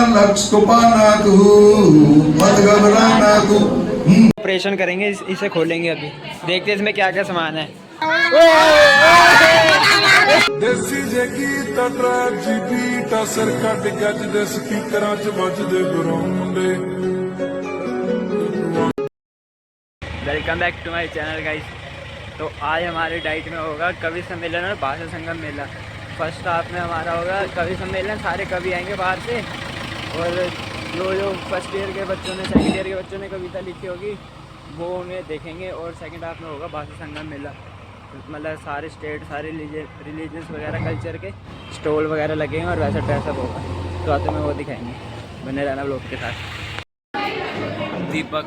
लक्ष्य को पाना तू, मत घबराना तू। ऑपरेशन करेंगे, इसे खोलेंगे अभी, देखते हैं इसमें क्या क्या सामान है। देसी जेकी ट्रैक जी बीट असर कट गज दे स्पीकरां च वजदे बरौंडे। Welcome back to my channel guys. तो आज हमारे डाइट में होगा कवि सम्मेलन और भाषा संगम मेला। फर्स्ट हाफ में हमारा होगा कवि सम्मेलन, सारे कवि आएंगे बाहर से, और जो फर्स्ट ईयर के बच्चों ने, सेकंड ईयर के बच्चों ने कविता लिखी होगी वो उन्हें देखेंगे। और सेकंड हाफ में होगा भाषा संगम मेला, मतलब सारे स्टेट, सारे रिलीजन्स वगैरह, कल्चर के स्टॉल वगैरह लगेंगे और वैसा ड्रेसअप होगा। तो आते में वो दिखाएंगे, बने रहना लोग के साथ। दीपक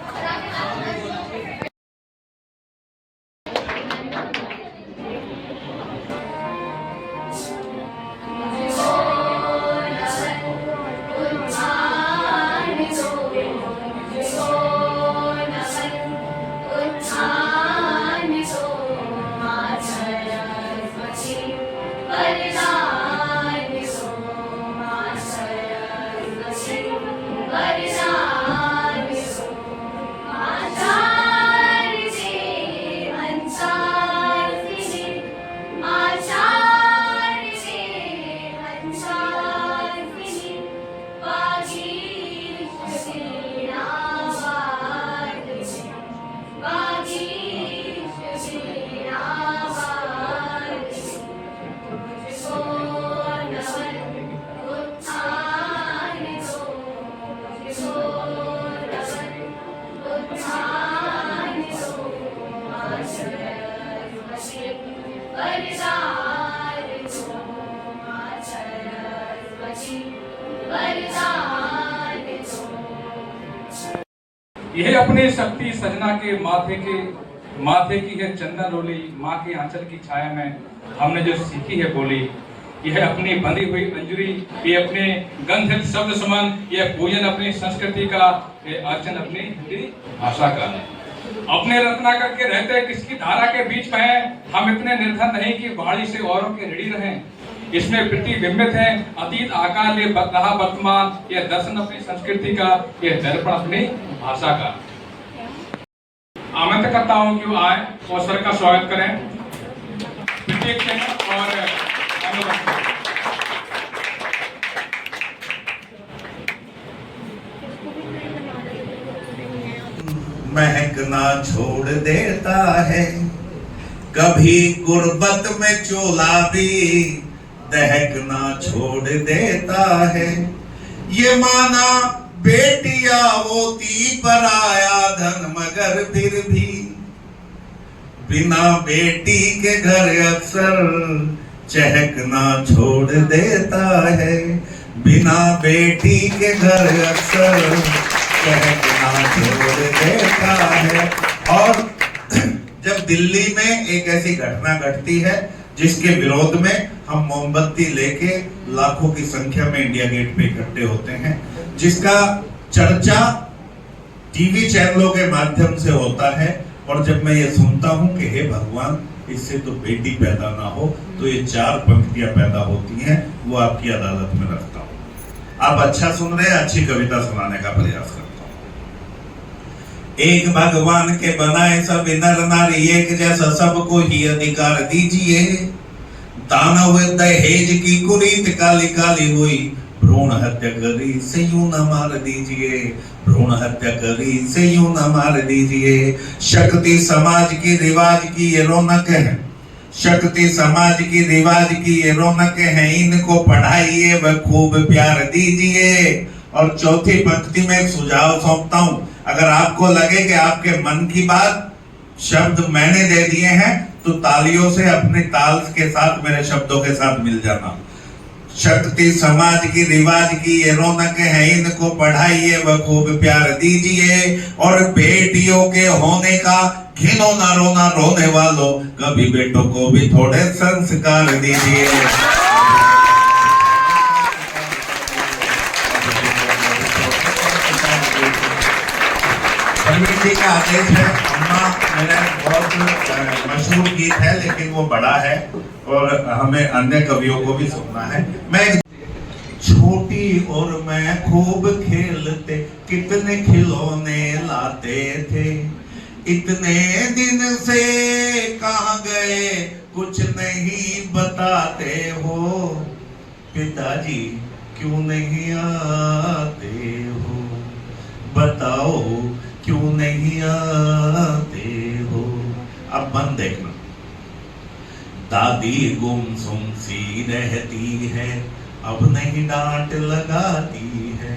यह अपने शक्ति सजना के माथे की है चंदन रोली। माँ के आंचल की छाया में हमने जो सीखी है बोली। यह अपनी बंधी हुई अंजुरी, ये अपने गंधित शब्द समान, यह पूजन अपनी संस्कृति का, ये अर्चन अपनी हिंदी भाषा का। अपने रत्नाकर के रहते किसकी धारा के बीच में हम इतने निर्धन नहीं कि वाणी से औरों के ऋणी रहें। इसमें प्रतिबिंबित है अतीत, आकाल, ये रहा वर्तमान, यह दर्शन अपनी संस्कृति का, यह दर्पण अपनी भाषा का। आमंत्रित करता हूं कि वो आए और सर का स्वागत करें। और महकना छोड़ देता है, कभी गुर्बत में चोला भी दहकना छोड़ देता है। ये माना बेटिया होती पर आया धन, मगर फिर भी बिना बेटी के घर अक्सर चहकना छोड़ देता है। बिना बेटी के घर अक्सर चहकना छोड़ देता है। और जब दिल्ली में एक ऐसी घटना घटती है जिसके विरोध में हम मोमबत्ती लेके लाखों की संख्या में इंडिया गेट पे इकट्ठे होते हैं, जिसका चर्चा टीवी चैनलों के माध्यम से होता है, और जब मैं ये सुनता हूं कि हे भगवान, इससे तो बेटी पैदा ना हो, तो ये 4 पंक्तियां पैदा होती हैं, वो आपकी अदालत में रखता हूं। आप अच्छा सुन रहे हैं, अच्छी कविता सुनाने का प्रयास करता हूं। एक भगवान के बनाए सब नर नारी एक जैसा, सबको ही अधिकार दीजिए। दानव दहेज की कुरीत काली काली हुई, भ्रूण हत्या करी से यूं न मार दीजिए। भ्रूण हत्या करी से यूं न मार दीजिए। शक्ति समाज की रिवाज की ये रौनक है, शक्ति समाज की रिवाज की ये रौनक है। इनको पढ़ाइए व खूब प्यार दीजिए। और चौथी पंक्ति में एक सुझाव सौंपता हूं, अगर आपको लगे कि आपके मन की बात शब्द मैंने दे दिए हैं, तो तालियों से अपने ताल के साथ मेरे शब्दों के साथ मिल जाना। शक्ति समाज की रिवाज की ये रौनक है, इनको पढ़ाइए व खूब प्यार दीजिए। और बेटियों के होने का घिनो ना रोना रोने वालों, कभी बेटों को भी थोड़े संस्कार दीजिए। पंडित का आदेश है। अम्मा मेरा बहुत मशहूर गीत है, लेकिन वो बड़ा है और हमें अन्य कवियों को भी सुनना है। मैं छोटी और मैं खूब खेलते, कितने खिलौने लाते थे। इतने दिन से कहाँ गए कुछ नहीं बताते हो, पिताजी क्यों नहीं आते हो, बताओ क्यों नहीं आते हो। अब मन देखना, दादी गुमसुम सी रहती है, अब नहीं डांट लगाती है।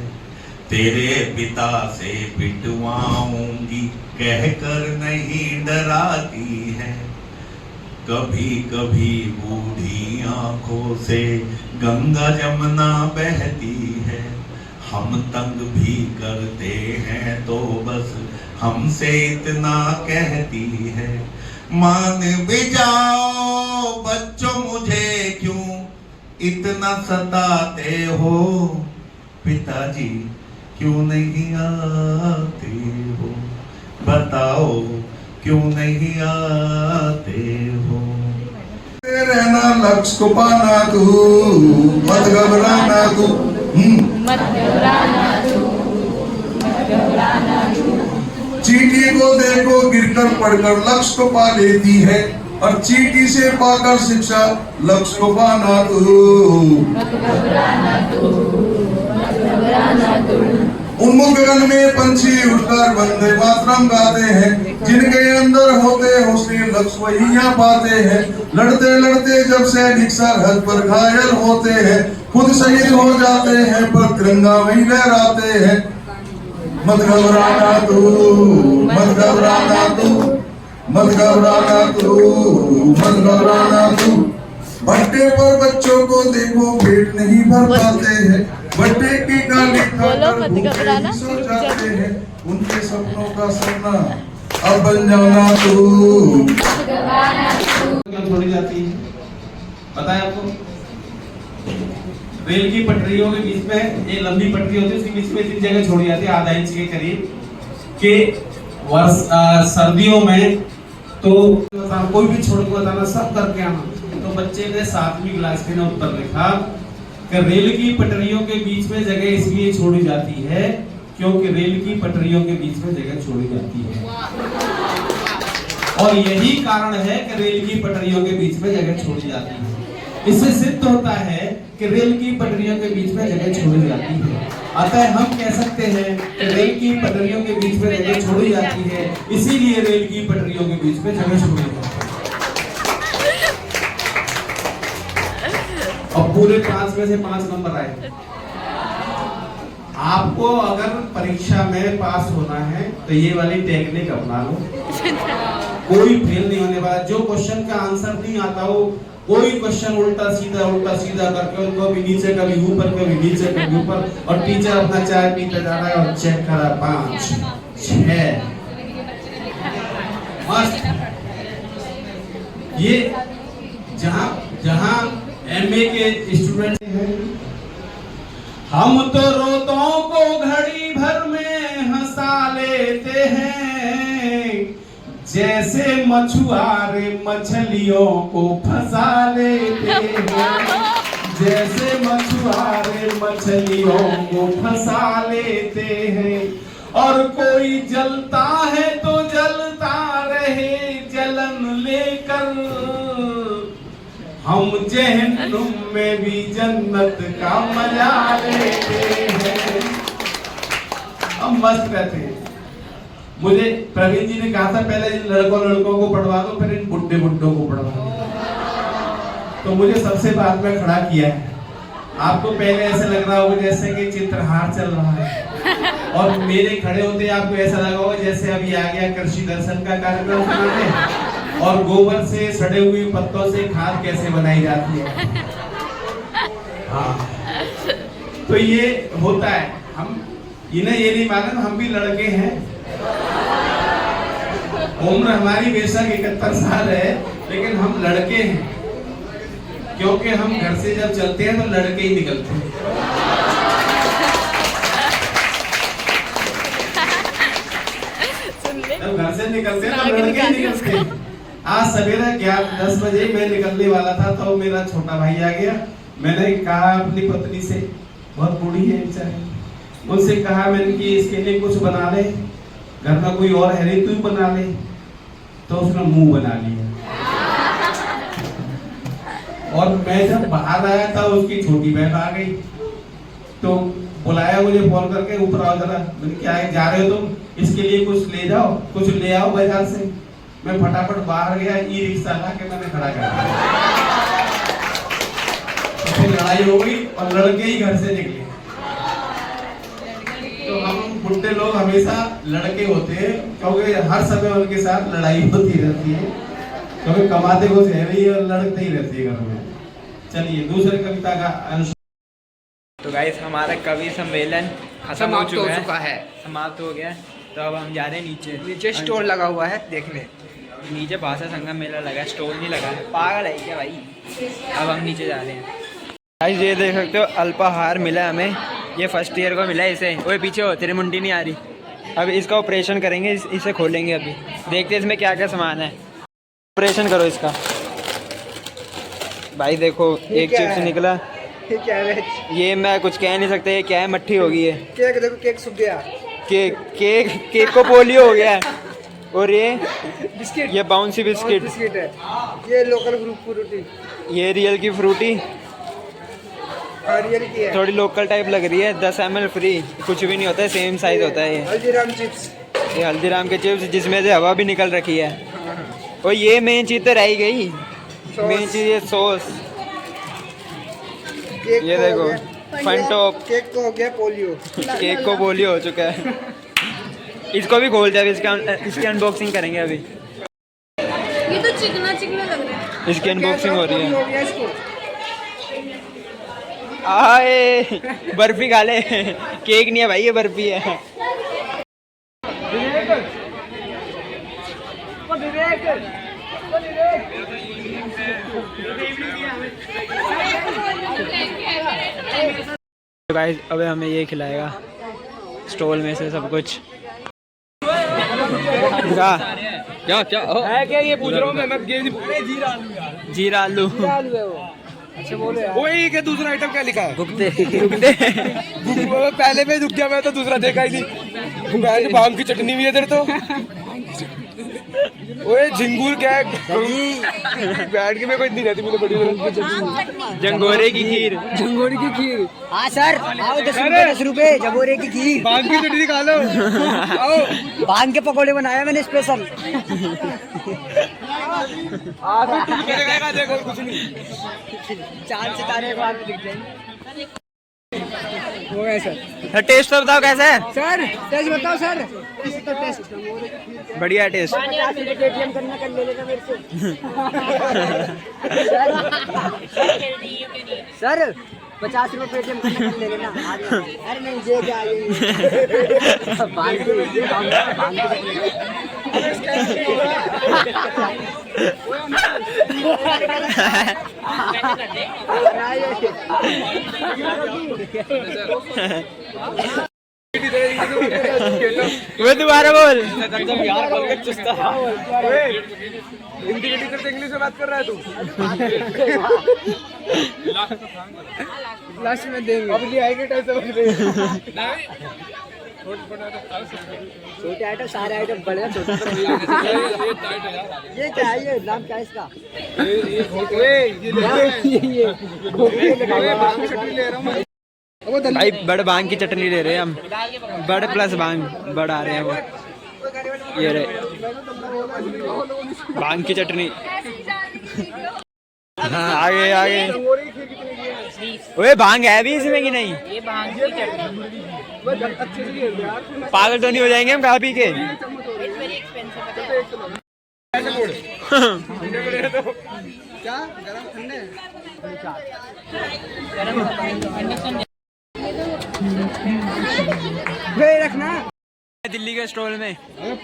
तेरे पिता से पिटवाऊंगी कहकर नहीं डराती है। कभी कभी बूढ़ी आंखों से गंगा जमुना बहती है। हम तंग भी करते हैं तो बस हमसे इतना कहती है। मान भी जाओ बच्चों मुझे क्यों इतना सताते हो, पिताजी क्यों नहीं आते हो, बताओ क्यों नहीं आते हो। रहना लक्ष्य को पाना तू, मत घबराना तू, मत घबराना तू, मत घबराना तू। चींटी को देखो गिरकर पढ़कर लक्ष्य को पा लेती है, और चींटी से पाकर शिक्षा लक्ष्य को पाना तू, मत घबराना तू, मत घबराना तू। उन्मुख गगन में पंछी उठकर वंदे मातरम गाते हैं, जिनके अंदर होते हौसले लक्ष्य वही यहाँ पाते हैं। लड़ते लड़ते जब सैनिक सरहद पर घायल होते हैं, खुद शहीद हो जाते हैं पर तिरंगा वही लहराते हैं। मत घबराना तू, मत घबराना तू, मत घबराना तू, मत घबराना तू। भट्टे पर बच्चों को देखो पेट नहीं भर पाते हैं, भट्टे की गाली खाकर भूखे सो जाते हैं। उनके सपनों का सपना अब बन जाना तू। क्यों छोड़ी जाती है पता है आपको? रेल की पटरियों के बीच में ये लंबी पटरी होती है, उसके बीच में इतनी जगह छोड़ी जाती है, आधा इंच के करीब के सर्दियों में तो कोई भी छोड़ के बताना, सब करके आना। तो बच्चे ने 7वीं क्लास के ने उत्तर लिखा कि रेल की पटरियों के बीच में जगह इसलिए छोड़ी जाती है क्योंकि रेल की पटरियों के बीच में जगह छोड़ी जाती है, और यही कारण है कि रेल की पटरियों के बीच में जगह छोड़ी जाती है। इससे सिद्ध होता है कि रेल की पटरियों के बीच में जगह छोड़ी जाती है। अतः हम कह सकते हैं कि रेल की पटरियों के बीच में जगह छोड़ी जाती है, इसीलिए रेल की पटरियों के बीच में जगह छोड़ी जाती है। और पूरे 5 में से 5 नंबर आए। आपको अगर परीक्षा में पास होना है तो ये वाली टेक्निक अपना लो, कोई फेल नहीं होने वाला। जो क्वेश्चन का आंसर नहीं आता हो, कोई क्वेश्चन उल्टा सीधा करके कभी नीचे कभी ऊपर कभी नीचे कभी ऊपर, और टीचर अपना चाय पीते जा रहा है और चेक करा 5 6 मस्त। ये जहां एमए के स्टूडेंट हैं, हम तो रोतों को घड़ी भर में हंसा लेते हैं, जैसे मछुआरे मछलियों को फंसा लेते हैं, जैसे मछुआरे मछलियों को फंसा लेते हैं। और कोई जलता है तो जलता रहे जलन लेकर, हम जहन्नुम में भी जन्नत का मजा लेते हैं। हम मस्त रहते हैं। मुझे प्रवीण जी ने कहा था पहले इन लड़कों को पढ़वा दो, फिर इन बुड्ढों को पढ़वा दो, तो मुझे सबसे बाद में खड़ा किया है। आपको पहले ऐसा लग रहा होगा जैसे कि चित्रहार चल रहा है, और मेरे खड़े होते आपको ऐसा लगा होगा जैसे अभी आ गया कृषि दर्शन का कार्यक्रम सुनाने, और गोबर से सड़े हुए पत्तों से खाद कैसे बनाई जाती है। हाँ, तो ये होता है। हम इन्हें ये नहीं मालूम हम भी लड़के हैं। उम्र हमारी बेशक 71 साल है, लेकिन हम लड़के हैं, क्योंकि हम घर से जब चलते हैं तो लड़के ही निकलते हैं। जब घर से निकलते हैं तो लड़के ही निकलते हैं। आज सवेरे 10 बजे मैं निकलने वाला था तो मेरा छोटा भाई आ गया। मैंने कहा अपनी पत्नी से, बहुत बूढ़ी है बेचारी। उनसे कहा मैंने कि इसके लिए कुछ बना ले, घर में कोई और है नहीं, तू बना ले। तो उसने मुंह बना लिया। और मैं जब बाहर आया था उसकी छोटी बहन आ गई, तो बुलाया मुझे फोन करके, ऊपर आओ जरा। मैंने क्या है, जा रहे हो तुम, इसके लिए कुछ ले जाओ, कुछ ले आओ बाजार से। मैं फटाफट बाहर गया, ई रिक्शा ला के मैंने खड़ा कर दिया। तो फिर लड़ाई हो गई और लड़के ही घर से निकले। तो हम बुढ़े लोग हमेशा लड़के होते हैं, क्योंकि हर समय उनके साथ लड़ाई होती रहती है, क्योंकि कमाते कुछ है नहीं और लड़ते ही रहती है घर में। चलिए दूसरी कविता का अंश। तो गाइस हमारा कवि सम्मेलन खत्म हो चुका है, समाप्त हो गया। तो अब हम जा रहे हैं नीचे स्टोर लगा हुआ है देखने। नीचे भाषा संगम मेला लगा है, स्टोर नहीं लगा है, पागल है क्या भाई। अब हम नीचे जा रहे हैं। गाइस ये देख सकते हो अल्पाहार मिला है हमें, ये फर्स्ट ईयर को मिला है इसे। ओए पीछे हो, तेरी मुंडी नहीं आ रही। अब इसका ऑपरेशन करेंगे, इसे खोलेंगे। अभी देखते हैं इसमें क्या क्या सामान है। ऑपरेशन करो इसका। भाई देखो एक चिप्स निकला। क्या है? ये मैं कुछ कह नहीं सकते, ये क्या है, मट्ठी हो गई है। केक देखो, केक सूख गया। केक को पोलियो हो गया है। और ये बिस्किट, ये बाउंसी बिस्किट है। ये लोकल ग्रुप फ्रूटी, ये रियल की फ्रूटी रियल की है। थोड़ी लोकल टाइप लग रही है। 10 ml फ्री, कुछ भी नहीं होता है, सेम साइज होता है। हल्दीराम चिप्स, ये हल्दीराम के चिप्स जिसमें से हवा भी निकल रखी है। और ये मेन चीज़ तो रह गई, मेन चीज़ ये सॉस। ये देखो फंटॉप। केक को हो गया पोलियो। केक को पोलियो हो चुका है। इसको भी खोलते हैं, इसकी अनबॉक्सिंग करेंगे अभी। ये तो चिकना चिकना लग रहा है। इसकी अनबॉक्सिंग हो रही हो है। गया इसको। आए बर्फी खा ले। केक नहीं है भाई, ये बर्फी है। तो गाइस अब हमें ये खिलाएगा स्टॉल में से सब कुछ। क्या क्या है क्या ये पूछ रहा हूँ मैं जीरा आलू। अच्छा बोलो यार। वही के दूसरा आइटम क्या लिखा है? गुप्ते पहले में रुक गया मैं, तो दूसरा देखा ही नहीं। भांग की चटनी भी है इधर तो। ओए झिंगूर क्या है? बैठ के मैं कोई इतनी रहती मुझे बड़ी। जंगोरे की खीर। झंगोरी की खीर। हाँ सर, आओ 10 रुपए जबोरे की खीर। भांग की चटनी खा लो। आओ। भांग के पकौड़े बनाया मैंने स्पेशल। देखो कुछ नहीं। 4 सितारे एक बार में दिख जाएंगे। हो गया सर। टेस्ट तो बताओ कैसा है सर, टेस्ट बताओ सर। टेस्ट तो टेस्ट बढ़िया है टेस्ट। पेटीएम करना कर ले लेना मेरे से। सर 50 रुपए पेटीएम करना कर ले लेना। अरे नहीं ये क्या ये बांध वो दोबारा बोल। हिंदी करते इंग्लिश में बात कर रहा है तू। लास्ट में देंगे। अब नहीं आएंगे टाइम से। छोटे आइटम सारे आइटम बड़े छोटे। ये क्या है, ये नाम क्या है इसका? भाई बड़ भांग की चटनी ले रहे हैं हम, बड़ प्लस भांग बड़ आ रहे हैं वो। ये रहे भांग की चटनी। हाँ आगे आगे। ओए भांग है भी इसमें कि नहीं? ये भांग की चटनी। पागल तो नहीं हो जाएंगे हम खा पी के? It's very expensive. क्या गरम ठंडे? रखना दिल्ली के स्टॉल में।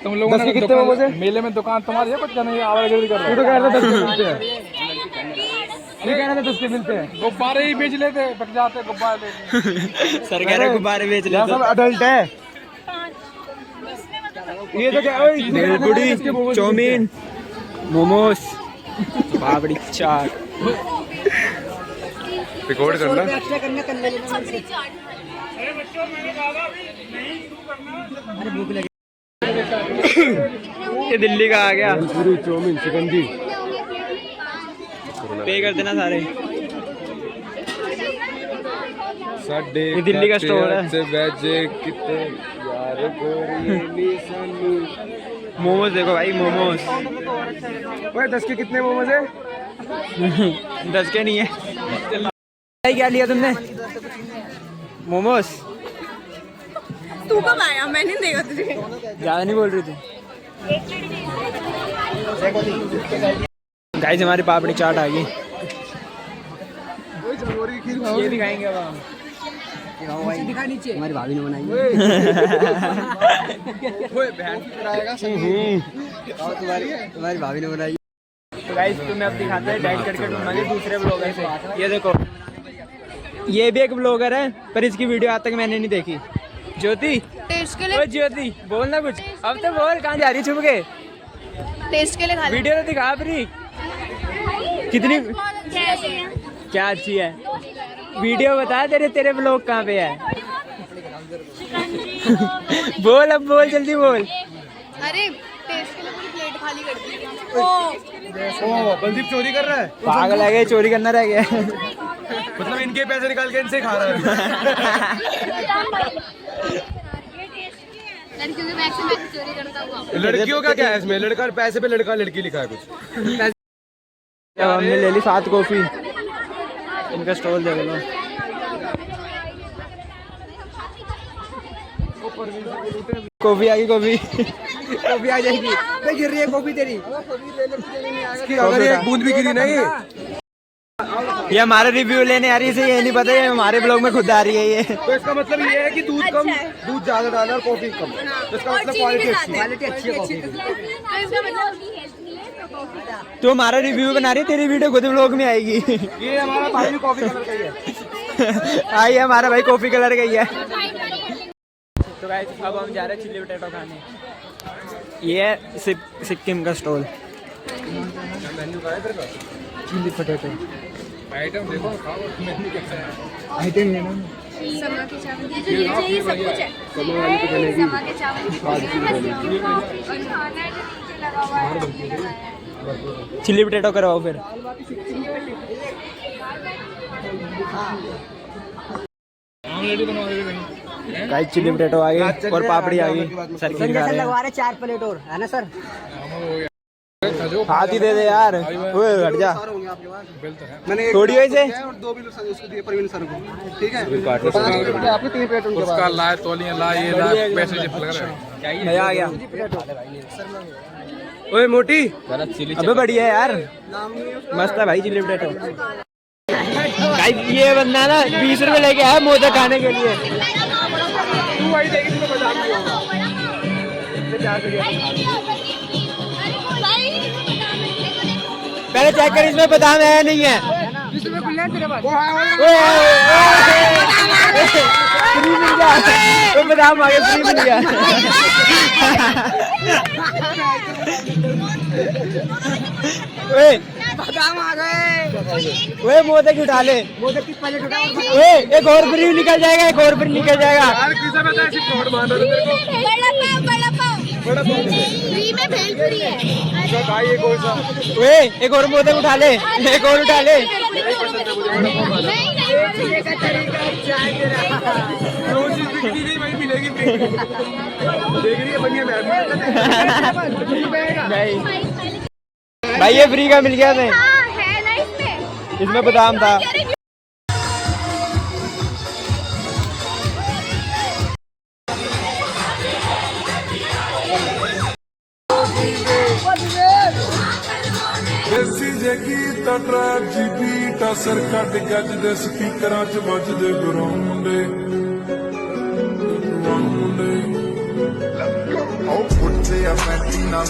तुम लोगों ने कितने बजे मेले में दुकान तुम्हारी है? कुछ नहीं आवाज़ कर रहा है। तू तो कह रहा था 10 के मिलते हैं। ये कह रहा था 10 के मिलते हैं। गुब्बारे ही बेच लेते, बच जाते गुब्बारे। सर कह रहे गुब्बारे बेच लेते। सब अडल्ट है। ये तो क्या भेलपुरी, चाउमीन, मोमोस, पापड़ी चाट। रिकॉर्ड करना। एक्स्ट्रा करना कर लेना। अरे भूख लगी। ये दिल्ली का आ गया। पूरी चौमिन शिकंजी पे कर देना सारे। साडे ये दिल्ली का स्टोर है। से वेजे कितने यार गोरी मोमोज देखो भाई, मोमोज। ओए 10 के कितने मोमोज है? 10 के नहीं है। क्या लिया तुमने? मोमोज। तू कब आया? मैंने देखा तुझे। ज्यादा नहीं बोल रही थी। गाइस हमारी पापड़ी चाट आ गई। ये दिखाएंगे अब हम। दिखा नीचे। हमारी भाभी ने बनाई है। तुम्हारी भाभी ने बनाई। तो गाइस तुम्हें अब दिखाते हैं डाइट करके ढूंढांगे दूसरे ब्लॉगर से। ये देखो, ये भी एक ब्लॉगर है पर इसकी वीडियो आज तक मैंने नहीं देखी। ज्योति, टेस्ट के ओ लिए, ज्योति बोल ना कुछ। अब तो बोल, कहाँ जा रही छुप के? टेस्ट के लिए खा ले। वीडियो तो दिखा अपनी। कितनी कैसी है? क्या अच्छी है? वीडियो बता, तेरे ब्लॉग कहाँ पे है? बोल, अब बोल, जल्दी बोल। अरे टेस्ट के लिए पूरी प्लेट खाली कर दी। ओ बलदीप चोरी कर रहा है। पागल है क्या? चोरी करना रह गया। मतलब इनके पैसे निकाल के इनसे खा रहा है। लड़कियों के बैग से मैं चोरी करता हुआ। लड़कियों का क्या है इसमें? लड़का पैसे पे लड़का लड़की लिखा है कुछ। अब हमने ले ली 7 कॉफी। इनका स्टॉल देख लो। कॉफी आ गई, कॉफी कॉफी आ जाएगी। मैं गिर रही है कॉफी तेरी। अगर ये बूंद भी गिरी नहीं। ये हमारा रिव्यू लेने आ रही है, ये नहीं पता है हमारे ब्लॉग में खुद आ रही है ये। तो इसका मतलब ये है कि दूध कम, दूध ज्यादा डालना और कॉफी कम। तो इसका मतलब क्वालिटी अच्छी है। क्वालिटी अच्छी है कॉफी की। तो इसका मतलब तो हमारा रिव्यू बना रही है, तेरी वीडियो खुद ब्लॉग में आएगी। ये हमारा भाई भी कॉफी कलर का ही है। आई हमारा भाई कॉफी कलर का ही है। तो गाइस अब हम जा रहे हैं चिल्ली पोटैटो खाने। ये है सिक्किम का स्टॉल। चिल्ली पोटैटो आइटम देखो, खाओ। आइटम है ना। समा के चावल, ये जो ये सब कुछ है। कमल वाली तो बनेगी। समा के चावल की पूरी है। और खाना है जो नीचे लगा हुआ है। चिल्ली पोटैटो करवाओ फिर। गाइस चिल्ली पोटैटो आ गई और पापड़ी आ गई। सर की संजय सर लगवा रहे 4 प्लेट और, है ना सर? हाथ ही दे दे यार। ओए हट जा। मैंने थोड़ी वैसे और 2 बिल उसको दिए प्रवीण सर को। ठीक है। आपने 3 प्लेट उनके उसका लाए तौलियां लाए, ये लाए, पैसे जिप लग रहा है। मजा आ गया। ओए मोटी, अबे बढ़िया है यार, मस्त है भाई चिल्ली पोटैटो। गाइस ये बंदा ना 20 रुपए लेके आया मोदक खाने के लिए। तू वही देगी तो बादाम नहीं होगा। पहले चेक कर इसमें बादाम है नहीं है। फ्री मिल गया, बादाम आ गया, फ्री मिल गया। बादाम आ गए। ओए मोदक उठा ले। मोदक की प्लेट उठा। ओए एक और फ्री निकल जाएगा, एक और फ्री निकल जाएगा। यार किसे पता है सिर्फ नोट मार रहा है तेरे को। बड़ा पाव बड़ा बहुत फ्री में भेलपुरी है। अच्छा भाई ये कौन सा? ओए एक और मोदक उठा ले, एक और उठा ले। जो चीज बिकती नहीं वही मिलेगी। देख रही है बढ़िया नहीं भाई ये फ्री का मिल गया था। हाँ है ना इसमें। इसमें बादाम था। ਦੇਸੀ ਜੇ ਗੀਤ ਟਰੈਕ ਜੀ ਬੀਟ ਅਸਰ ਕੱਢ ਗੱਜ ਦੇ ਸਪੀਕਰਾਂ 'ਚ ਵੱਜਦੇ ਗਰਾਉਂਡੇ ਆਉ ਪੁੱਛੇ ਆ ਫੈਂਟੀ ਨਾਲ